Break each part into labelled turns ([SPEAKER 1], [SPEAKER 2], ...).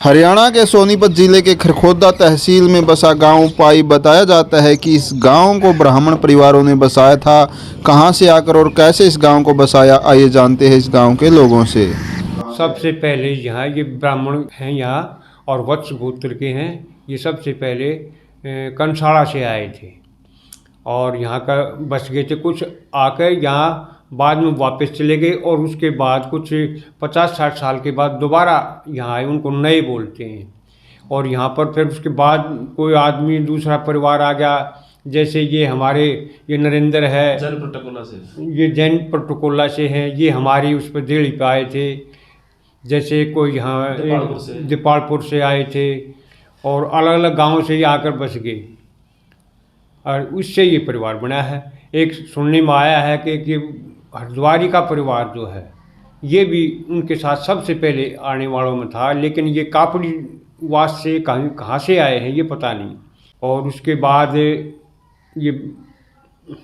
[SPEAKER 1] हरियाणा के सोनीपत जिले के खरखोदा तहसील में बसा गांव पाई बताया जाता है कि इस गांव को ब्राह्मण परिवारों ने बसाया था। कहां से आकर और कैसे इस गांव को बसाया, आइए जानते हैं इस गांव के लोगों से।
[SPEAKER 2] सबसे पहले यहाँ ये ब्राह्मण हैं यहाँ और वत्स गोत्र के हैं। ये सबसे पहले कंसाड़ा से आए थे और यहाँ का बस गए थे। कुछ आकर यहाँ बाद में वापस चले गए और उसके बाद कुछ 50-60 साल के बाद दोबारा यहाँ आए। उनको नए बोलते हैं। और यहाँ पर फिर उसके बाद कोई आदमी दूसरा परिवार आ गया, जैसे ये हमारे ये नरेंद्र है,
[SPEAKER 3] जैन प्रोटोकोला से,
[SPEAKER 2] ये जैन प्रोटोकोला से हैं। ये हमारी उस पर देड़ी पे आए थे। जैसे कोई यहाँ दीपालपुर से आए थे और अलग अलग गांव से ही आकर बस गए और उससे ये परिवार बना है। एक सुनने में आया है कि हरद्वारी का परिवार जो है ये भी उनके साथ सबसे पहले आने वालों में था, लेकिन ये कापड़ी वास से कहाँ से आए हैं ये पता नहीं। और उसके बाद ये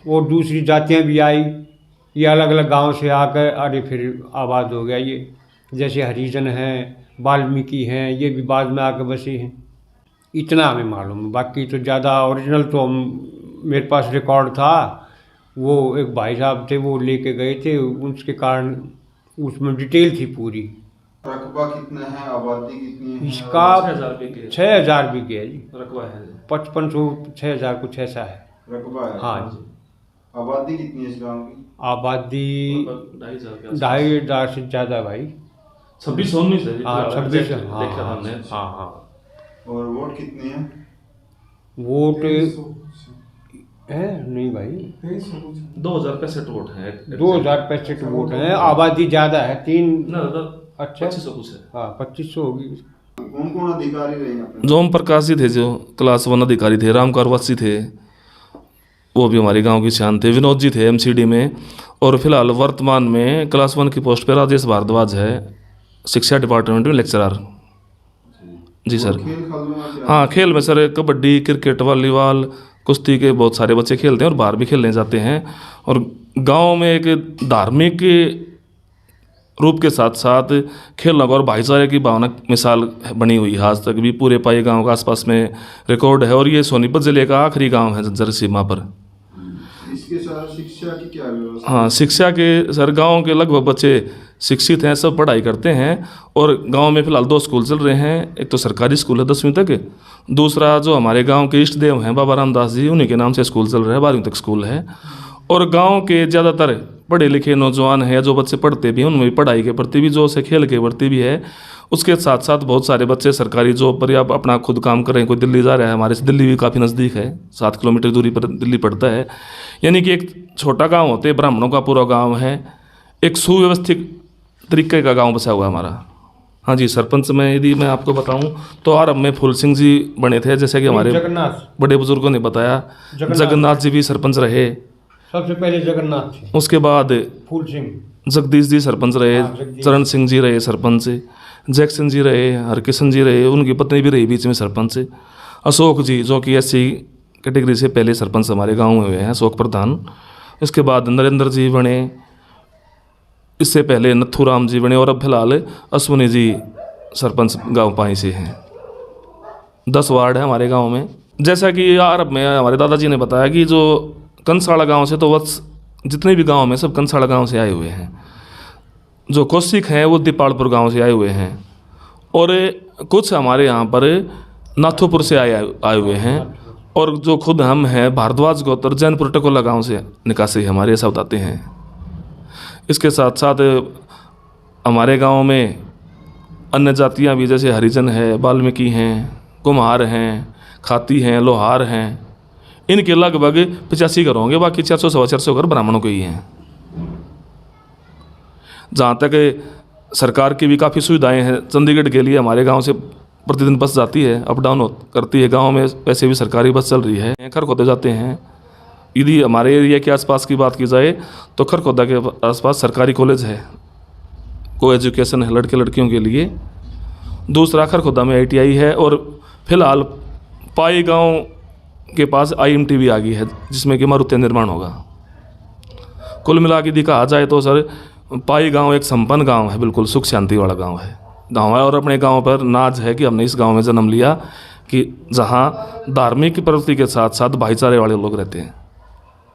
[SPEAKER 2] और दूसरी जातियाँ भी आई, ये अलग अलग गांव से आकर अरे फिर आबाद हो गया ये। जैसे हरिजन हैं, वाल्मीकि हैं, ये भी बाद में आकर बसे हैं। इतना हमें मालूम है, बाकी तो ज़्यादा ओरिजिनल तो मेरे पास रिकॉर्ड था, वो एक भाई साहब थे वो लेके गए थे, उसके कारण उसमें डिटेल थी पूरी।
[SPEAKER 1] रकबा कितना है, आबादी कितनी है?
[SPEAKER 2] इसका 6,000 बीघे है जी।
[SPEAKER 3] रकबा है
[SPEAKER 2] 5500 6,000 कुछ ऐसा है
[SPEAKER 1] रकबा है।
[SPEAKER 2] हाँ जी।
[SPEAKER 1] आबादी कितनी है इस गांव की?
[SPEAKER 2] आबादी 2,500 से ज़्यादा भाई।
[SPEAKER 3] 26-19 है।
[SPEAKER 2] हाँ 26।
[SPEAKER 3] हाँ।
[SPEAKER 1] और वोट कितने हैं?
[SPEAKER 2] वोट है नहीं भाई,
[SPEAKER 3] 2065 वोट है।
[SPEAKER 2] 2065 वोट हैं। आबादी ज़्यादा है, 3। अच्छा
[SPEAKER 3] 2500 कुछ है।
[SPEAKER 2] हाँ 2500 होगी।
[SPEAKER 1] कौन कौन अधिकारी रहे यहाँ पे?
[SPEAKER 3] जो ओम प्रकाश जी थे, जो क्लास 1 अधिकारी थे। राम कारवासी थे, वो भी हमारे गांव की शान थे। विनोद जी थे एमसीडी में। और फिलहाल वर्तमान में क्लास 1 की पोस्ट पर राजेश भारद्वाज है, शिक्षा डिपार्टमेंट में लेक्चरर। जी सर। हाँ, खेल में सर कबड्डी, क्रिकेट, वॉलीबॉल, कुश्ती के बहुत सारे बच्चे खेलते हैं और बाहर भी खेलने जाते हैं। और गांव में एक धार्मिक रूप के साथ साथ खेलना और भाईचारे की भावना मिसाल बनी हुई है। आज तक भी पूरे पाई गांव के आसपास में रिकॉर्ड है। और ये सोनीपत जिले का आखिरी गांव है जर्जर सीमा पर।
[SPEAKER 1] इसके साथ शिक्षा की क्या व्यवस्था?
[SPEAKER 3] हाँ, शिक्षा के सर गांव के लगभग बच्चे शिक्षित हैं, सब पढ़ाई करते हैं। और गांव में फ़िलहाल 2 स्कूल चल रहे हैं। एक तो सरकारी स्कूल है 10वीं तक, दूसरा जो हमारे गांव के इष्ट देव हैं बाबा रामदास जी, उन्हीं के नाम से स्कूल चल रहा है, 12वीं तक स्कूल है। और गांव के ज़्यादातर पढ़े लिखे नौजवान हैं, जो बच्चे पढ़ते भी हैं, उनमें भी पढ़ाई के प्रति भी जोश है, खेल के प्रति भी है। उसके साथ साथ बहुत सारे बच्चे सरकारी जॉब पर या अपना खुद काम कर रहे हैं। कोई दिल्ली जा रहा है, हमारे से दिल्ली भी काफ़ी नज़दीक है, 7 किलोमीटर दूरी पर दिल्ली पड़ता है। यानी कि एक छोटा गाँव होते ब्राह्मणों का पूरा गाँव है। एक सुव्यवस्थित तरीके का गाँव बसा हुआ हमारा। हाँ जी, सरपंच में यदि मैं आपको बताऊं तो आरंभ में फूल सिंह जी बने थे, जैसे कि हमारे बड़े बुजुर्गों ने बताया। जगन्नाथ जी भी सरपंच रहे,
[SPEAKER 2] सबसे पहले जगन्नाथ थे।
[SPEAKER 3] उसके बाद
[SPEAKER 2] फूल सिंह,
[SPEAKER 3] जगदीश जी सरपंच रहे, चरण सिंह जी रहे सरपंच, जैक्सन जी रहे, हरकिशन जी रहे, उनकी पत्नी भी रही बीच में सरपंच। अशोक जी जो कि SC कैटेगरी से पहले सरपंच हमारे गाँव में हुए हैं, अशोक प्रधान। इसके बाद नरेंद्र जी बने, इससे पहले नथुराम जी बने और अब फिलहाल अश्विनी जी सरपंच गांव पाई से हैं। 10 वार्ड है हमारे गांव में। जैसा कि आरब में हमारे दादाजी ने बताया कि जो कंसाड़ा गांव से, तो वत्स जितने भी गांव में सब कंसाड़ा गांव से आए हुए हैं। जो कौशिक हैं वो दीपालपुर गांव से आए हुए हैं। और कुछ हमारे यहाँ पर नाथोपुर से आए हुए हैं। और जो खुद हम हैं भारद्वाज गोत्र जैन प्रोटोकोला गाँव से निकासी हमारे, ऐसा बताते हैं। इसके साथ साथ हमारे गांव में अन्य जातियां भी, जैसे हरिजन है, वाल्मीकि हैं, कुम्हार हैं, खाती हैं, लोहार हैं। इनके लगभग 85 घर होंगे, बाकी 400-450 घर ब्राह्मणों के ही हैं। जहाँ तक सरकार की भी काफ़ी सुविधाएं हैं। चंडीगढ़ के लिए हमारे गांव से प्रतिदिन बस जाती है, अप डाउन करती है। गाँव में वैसे भी सरकारी बस चल रही है। खरखोदे जाते हैं। यदि हमारे एरिया के आसपास की बात की जाए तो खरखोदा के आसपास सरकारी कॉलेज है, को एजुकेशन है लड़के लड़कियों के लिए। दूसरा खरखोदा में ITI है। और फिलहाल पाई गांव के पास IMT भी आ गई है, जिसमें कि मारुति निर्माण होगा। कुल मिला के यदि कहा जाए तो सर पाई गांव एक संपन्न गांव है, बिल्कुल सुख शांति वाला गांव है। गाँव है और अपने गांव पर नाज है कि हमने इस गांव में जन्म लिया कि जहां धार्मिक प्रवृत्ति के साथ साथ भाईचारे वाले लोग रहते हैं।